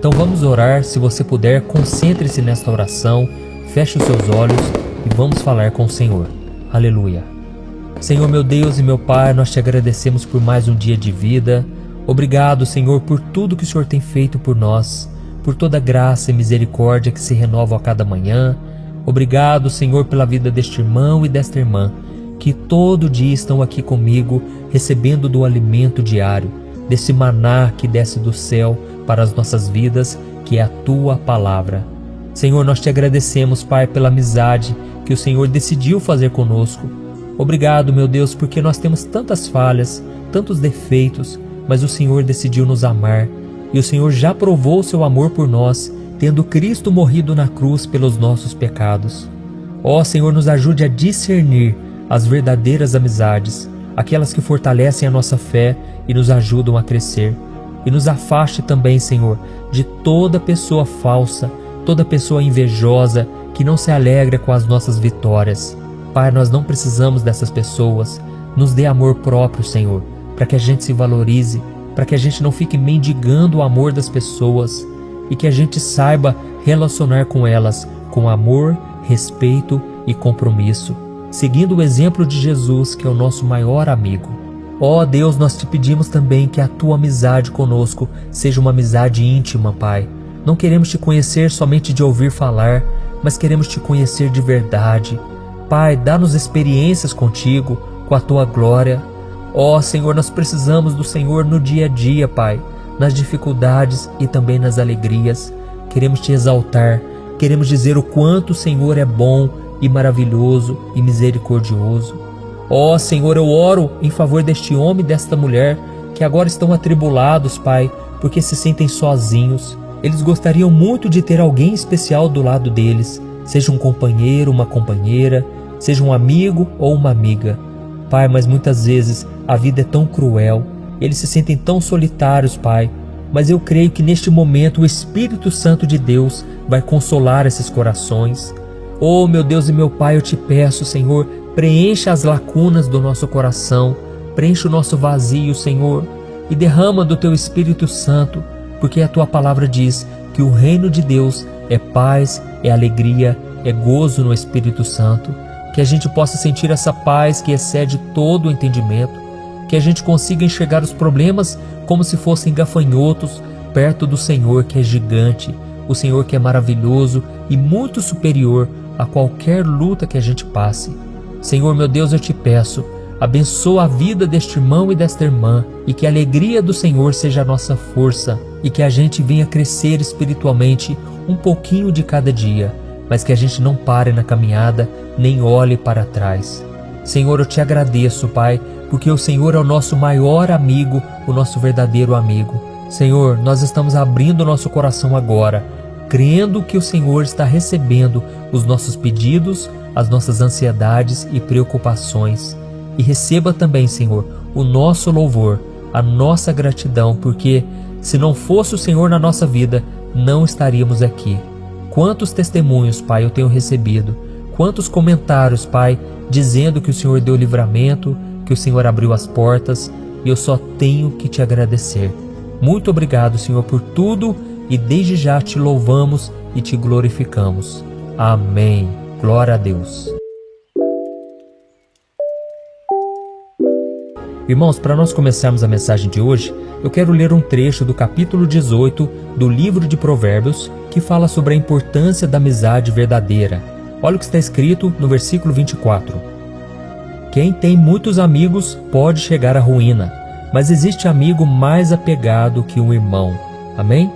Então vamos orar. Se você puder, concentre-se nesta oração, feche os seus olhos e vamos falar com o Senhor. Aleluia. Senhor meu Deus e meu Pai, nós te agradecemos por mais um dia de vida. Obrigado, Senhor, por tudo que o Senhor tem feito por nós, por toda a graça e misericórdia que se renovam a cada manhã. Obrigado, Senhor, pela vida deste irmão e desta irmã, que todo dia estão aqui comigo, recebendo do alimento diário, desse maná que desce do céu para as nossas vidas, que é a Tua Palavra. Senhor, nós te agradecemos, Pai, pela amizade que o Senhor decidiu fazer conosco. Obrigado, meu Deus, porque nós temos tantas falhas, tantos defeitos, mas o Senhor decidiu nos amar, e o Senhor já provou o seu amor por nós, tendo Cristo morrido na cruz pelos nossos pecados. Ó Senhor, nos ajude a discernir as verdadeiras amizades, aquelas que fortalecem a nossa fé e nos ajudam a crescer. E nos afaste também, Senhor, de toda pessoa falsa, toda pessoa invejosa que não se alegra com as nossas vitórias. Pai, nós não precisamos dessas pessoas. Nos dê amor próprio, Senhor, para que a gente se valorize, para que a gente não fique mendigando o amor das pessoas e que a gente saiba relacionar com elas com amor, respeito e compromisso, seguindo o exemplo de Jesus, que é o nosso maior amigo. Ó Deus, nós te pedimos também que a tua amizade conosco seja uma amizade íntima, Pai. Não queremos te conhecer somente de ouvir falar, mas queremos te conhecer de verdade. Pai, dá-nos experiências contigo, com a tua glória. Ó Senhor, nós precisamos do Senhor no dia a dia, Pai, nas dificuldades e também nas alegrias. Queremos te exaltar, queremos dizer o quanto o Senhor é bom e maravilhoso e misericordioso. Ó Senhor, eu oro em favor deste homem e desta mulher que agora estão atribulados, Pai, porque se sentem sozinhos. Eles gostariam muito de ter alguém especial do lado deles, seja um companheiro, uma companheira, seja um amigo ou uma amiga. Pai, mas muitas vezes a vida é tão cruel, eles se sentem tão solitários, Pai. Mas eu creio que neste momento o Espírito Santo de Deus vai consolar esses corações. Oh, meu Deus e meu Pai, eu te peço, Senhor, preencha as lacunas do nosso coração, preencha o nosso vazio, Senhor, e derrama do teu Espírito Santo, porque a tua palavra diz que o reino de Deus é paz, é alegria, é gozo no Espírito Santo. Que a gente possa sentir essa paz que excede todo o entendimento, que a gente consiga enxergar os problemas como se fossem gafanhotos perto do Senhor, que é gigante, o Senhor que é maravilhoso e muito superior a qualquer luta que a gente passe. Senhor, meu Deus, eu te peço, abençoa a vida deste irmão e desta irmã, e que a alegria do Senhor seja a nossa força, e que a gente venha crescer espiritualmente um pouquinho de cada dia, mas que a gente não pare na caminhada, nem olhe para trás. Senhor, eu te agradeço, Pai, porque o Senhor é o nosso maior amigo, o nosso verdadeiro amigo. Senhor, nós estamos abrindo o nosso coração agora, crendo que o Senhor está recebendo os nossos pedidos, as nossas ansiedades e preocupações. E receba também, Senhor, o nosso louvor, a nossa gratidão, porque se não fosse o Senhor na nossa vida, não estaríamos aqui. Quantos testemunhos, Pai, eu tenho recebido, quantos comentários, Pai, dizendo que o Senhor deu livramento, que o Senhor abriu as portas, e eu só tenho que te agradecer. Muito obrigado, Senhor, por tudo, e desde já te louvamos e te glorificamos. Amém. Glória a Deus. Irmãos, para nós começarmos a mensagem de hoje, eu quero ler um trecho do capítulo 18 do livro de Provérbios, que fala sobre a importância da amizade verdadeira. Olha o que está escrito no versículo 24. Quem tem muitos amigos pode chegar à ruína, mas existe amigo mais apegado que um irmão. Amém?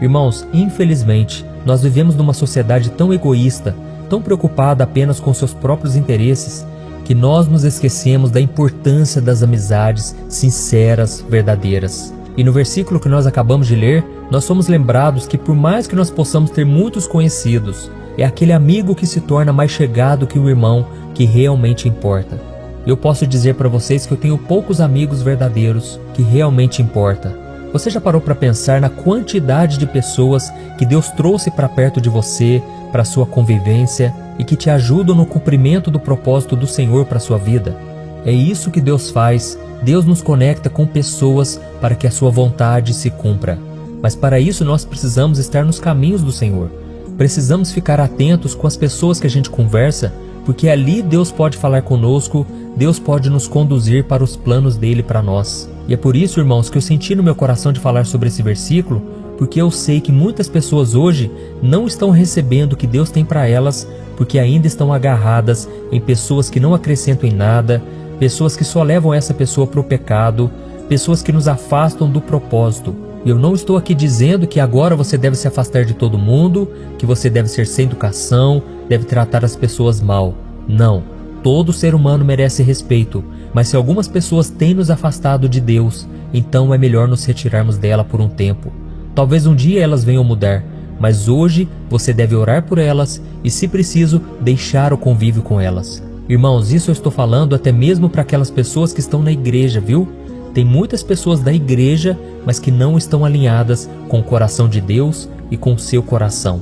Irmãos, infelizmente, nós vivemos numa sociedade tão egoísta, tão preocupada apenas com seus próprios interesses, que nós nos esquecemos da importância das amizades sinceras, verdadeiras. E no versículo que nós acabamos de ler, nós somos lembrados que por mais que nós possamos ter muitos conhecidos, é aquele amigo que se torna mais chegado que o irmão que realmente importa. Eu posso dizer para vocês que eu tenho poucos amigos verdadeiros que realmente importa. Você já parou para pensar na quantidade de pessoas que Deus trouxe para perto de você, para a sua convivência e que te ajudam no cumprimento do propósito do Senhor para a sua vida? É isso que Deus faz. Deus nos conecta com pessoas para que a sua vontade se cumpra. Mas para isso nós precisamos estar nos caminhos do Senhor. Precisamos ficar atentos com as pessoas que a gente conversa, porque ali Deus pode falar conosco, Deus pode nos conduzir para os planos dele para nós. E é por isso, irmãos, que eu senti no meu coração de falar sobre esse versículo, porque eu sei que muitas pessoas hoje não estão recebendo o que Deus tem para elas, porque ainda estão agarradas em pessoas que não acrescentam em nada, pessoas que só levam essa pessoa para o pecado, pessoas que nos afastam do propósito. Eu não estou aqui dizendo que agora você deve se afastar de todo mundo, que você deve ser sem educação, deve tratar as pessoas mal. Não, todo ser humano merece respeito, mas se algumas pessoas têm nos afastado de Deus, então é melhor nos retirarmos dela por um tempo. Talvez um dia elas venham mudar, mas hoje você deve orar por elas e, se preciso, deixar o convívio com elas. Irmãos, isso eu estou falando até mesmo para aquelas pessoas que estão na igreja, viu? Tem muitas pessoas da igreja, mas que não estão alinhadas com o coração de Deus e com o seu coração.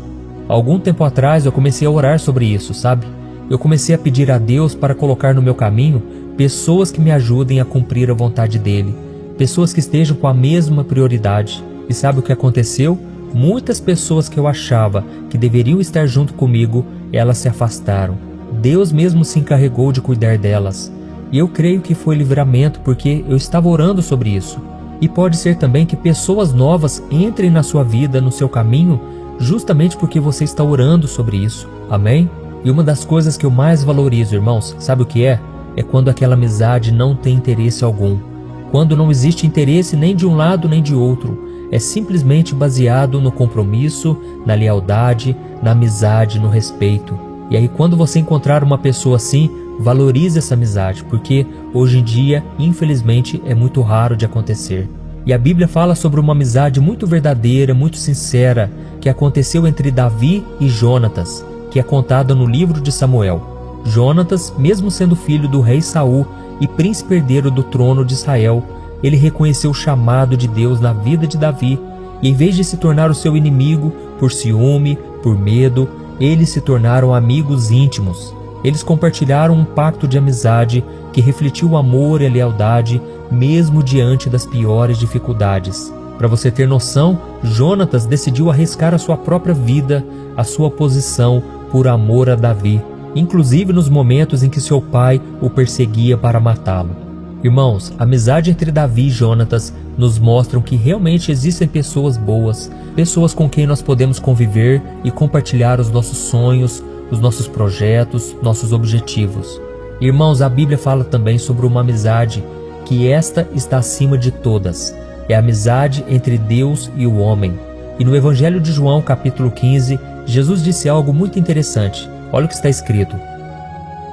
Algum tempo atrás eu comecei a orar sobre isso, sabe? Eu comecei a pedir a Deus para colocar no meu caminho pessoas que me ajudem a cumprir a vontade dele, pessoas que estejam com a mesma prioridade. E sabe o que aconteceu? Muitas pessoas que eu achava que deveriam estar junto comigo, elas se afastaram. Deus mesmo se encarregou de cuidar delas. E eu creio que foi livramento, porque eu estava orando sobre isso. E pode ser também que pessoas novas entrem na sua vida, no seu caminho, justamente porque você está orando sobre isso. Amém? E uma das coisas que eu mais valorizo, irmãos, sabe o que é? É quando aquela amizade não tem interesse algum. Quando não existe interesse nem de um lado nem de outro. É simplesmente baseado no compromisso, na lealdade, na amizade, no respeito. E aí quando você encontrar uma pessoa assim, valorize essa amizade, porque hoje em dia, infelizmente, é muito raro de acontecer. E a Bíblia fala sobre uma amizade muito verdadeira, muito sincera, que aconteceu entre Davi e Jonatas, que é contada no livro de Samuel. Jonatas, mesmo sendo filho do rei Saul e príncipe herdeiro do trono de Israel, ele reconheceu o chamado de Deus na vida de Davi, e em vez de se tornar o seu inimigo por ciúme, por medo, eles se tornaram amigos íntimos. Eles compartilharam um pacto de amizade que refletiu o amor e a lealdade, mesmo diante das piores dificuldades. Para você ter noção, Jonatas decidiu arriscar a sua própria vida, a sua posição, por amor a Davi, inclusive nos momentos em que seu pai o perseguia para matá-lo. Irmãos, a amizade entre Davi e Jonatas nos mostram que realmente existem pessoas boas, pessoas com quem nós podemos conviver e compartilhar os nossos sonhos, os nossos projetos, nossos objetivos. Irmãos, a Bíblia fala também sobre uma amizade que esta está acima de todas. É a amizade entre Deus e o homem. E no Evangelho de João, capítulo 15, Jesus disse algo muito interessante. Olha o que está escrito.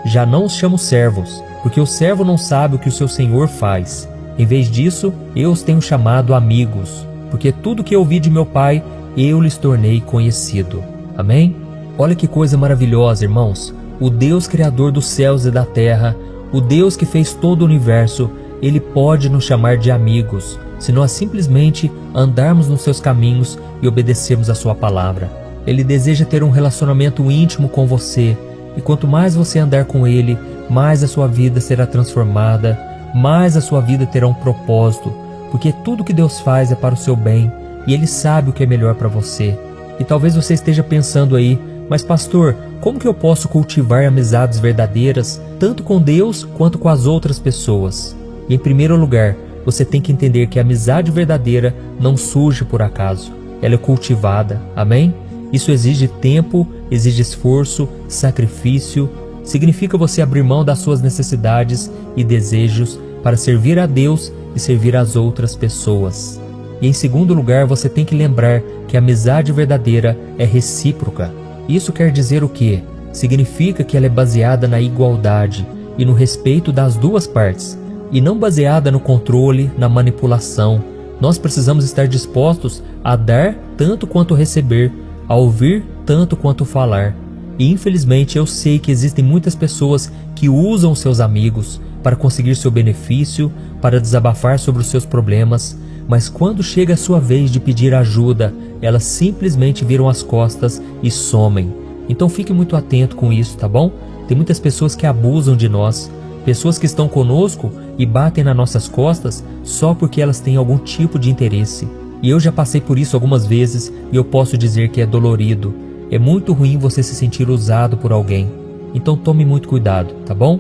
Já não os chamo servos, porque o servo não sabe o que o seu senhor faz. Em vez disso, eu os tenho chamado amigos, porque tudo que eu ouvi de meu Pai, eu lhes tornei conhecido. Amém? Olha que coisa maravilhosa, irmãos. O Deus Criador dos céus e da terra, o Deus que fez todo o universo, Ele pode nos chamar de amigos, se nós simplesmente andarmos nos seus caminhos e obedecermos a sua palavra. Ele deseja ter um relacionamento íntimo com você, e quanto mais você andar com Ele, mais a sua vida será transformada, mais a sua vida terá um propósito, porque tudo que Deus faz é para o seu bem, e Ele sabe o que é melhor para você. E talvez você esteja pensando aí, mas pastor, como que eu posso cultivar amizades verdadeiras, tanto com Deus quanto com as outras pessoas? E em primeiro lugar, você tem que entender que a amizade verdadeira não surge por acaso, ela é cultivada, amém? Isso exige tempo, exige esforço, sacrifício, significa você abrir mão das suas necessidades e desejos para servir a Deus e servir as outras pessoas. E em segundo lugar, você tem que lembrar que a amizade verdadeira é recíproca. Isso quer dizer o quê? Significa que ela é baseada na igualdade e no respeito das duas partes, e não baseada no controle, na manipulação. Nós precisamos estar dispostos a dar tanto quanto receber, a ouvir tanto quanto falar. E infelizmente eu sei que existem muitas pessoas que usam seus amigos para conseguir seu benefício, para desabafar sobre os seus problemas, mas quando chega a sua vez de pedir ajuda, elas simplesmente viram as costas e somem. Então fique muito atento com isso, tá bom? Tem muitas pessoas que abusam de nós, pessoas que estão conosco e batem nas nossas costas só porque elas têm algum tipo de interesse. E eu já passei por isso algumas vezes e eu posso dizer que é dolorido. É muito ruim você se sentir usado por alguém. Então tome muito cuidado, tá bom?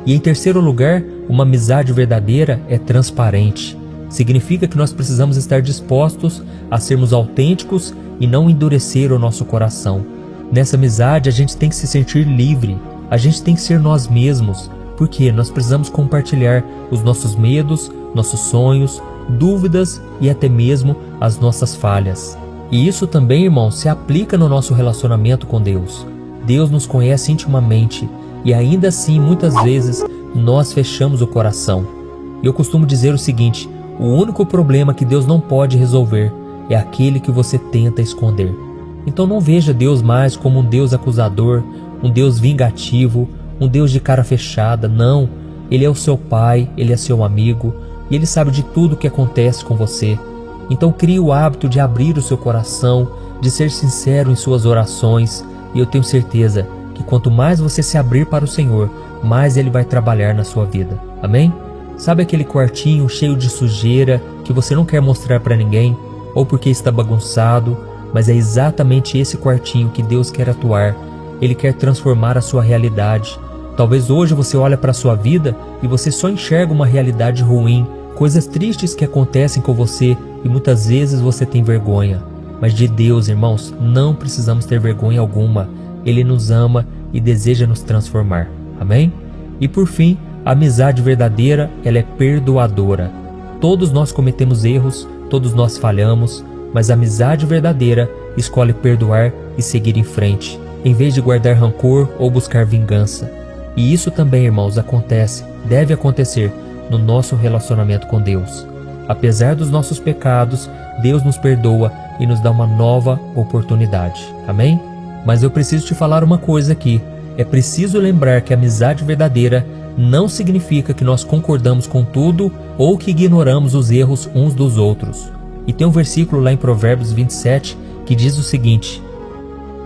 E em terceiro lugar, uma amizade verdadeira é transparente. Significa que nós precisamos estar dispostos a sermos autênticos e não endurecer o nosso coração. Nessa amizade a gente tem que se sentir livre, a gente tem que ser nós mesmos, porque nós precisamos compartilhar os nossos medos, nossos sonhos, dúvidas e até mesmo as nossas falhas. E isso também, irmãos, se aplica no nosso relacionamento com Deus. Deus nos conhece intimamente e ainda assim, muitas vezes, nós fechamos o coração. Eu costumo dizer o seguinte: o único problema que Deus não pode resolver é aquele que você tenta esconder. Então não veja Deus mais como um Deus acusador, um Deus vingativo, um Deus de cara fechada. Não, Ele é o seu Pai, Ele é seu amigo e Ele sabe de tudo o que acontece com você. Então crie o hábito de abrir o seu coração, de ser sincero em suas orações, e eu tenho certeza que quanto mais você se abrir para o Senhor, mais Ele vai trabalhar na sua vida. Amém? Sabe aquele quartinho cheio de sujeira que você não quer mostrar para ninguém, ou porque está bagunçado, mas é exatamente esse quartinho que Deus quer atuar. Ele quer transformar a sua realidade. Talvez hoje você olhe para a sua vida e você só enxerga uma realidade ruim, coisas tristes que acontecem com você e muitas vezes você tem vergonha. Mas de Deus, irmãos, não precisamos ter vergonha alguma. Ele nos ama e deseja nos transformar. Amém? E por fim, a amizade verdadeira, ela é perdoadora. Todos nós cometemos erros, todos nós falhamos, mas a amizade verdadeira escolhe perdoar e seguir em frente, em vez de guardar rancor ou buscar vingança. E isso também, irmãos, acontece, deve acontecer no nosso relacionamento com Deus. Apesar dos nossos pecados, Deus nos perdoa e nos dá uma nova oportunidade. Amém? Mas eu preciso te falar uma coisa aqui. É preciso lembrar que a amizade verdadeira não significa que nós concordamos com tudo ou que ignoramos os erros uns dos outros. E tem um versículo lá em Provérbios 27 que diz o seguinte: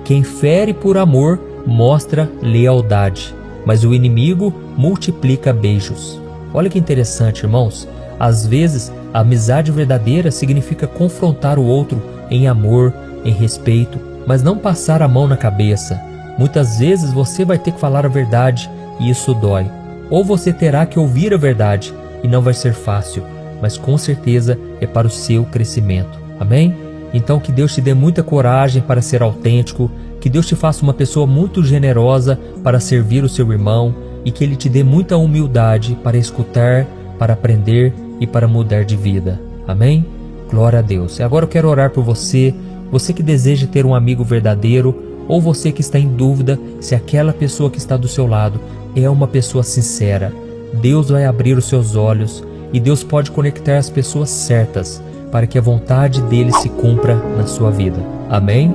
quem fere por amor mostra lealdade, mas o inimigo multiplica beijos. Olha que interessante, irmãos. Às vezes, a amizade verdadeira significa confrontar o outro em amor, em respeito, mas não passar a mão na cabeça. Muitas vezes você vai ter que falar a verdade e isso dói. Ou você terá que ouvir a verdade e não vai ser fácil, mas com certeza é para o seu crescimento. Amém? Então que Deus te dê muita coragem para ser autêntico, que Deus te faça uma pessoa muito generosa para servir o seu irmão e que Ele te dê muita humildade para escutar, para aprender e para mudar de vida. Amém? Glória a Deus. E agora eu quero orar por você, você que deseja ter um amigo verdadeiro ou você que está em dúvida se aquela pessoa que está do seu lado é uma pessoa sincera. Deus vai abrir os seus olhos e Deus pode conectar as pessoas certas para que a vontade dele se cumpra na sua vida. Amém?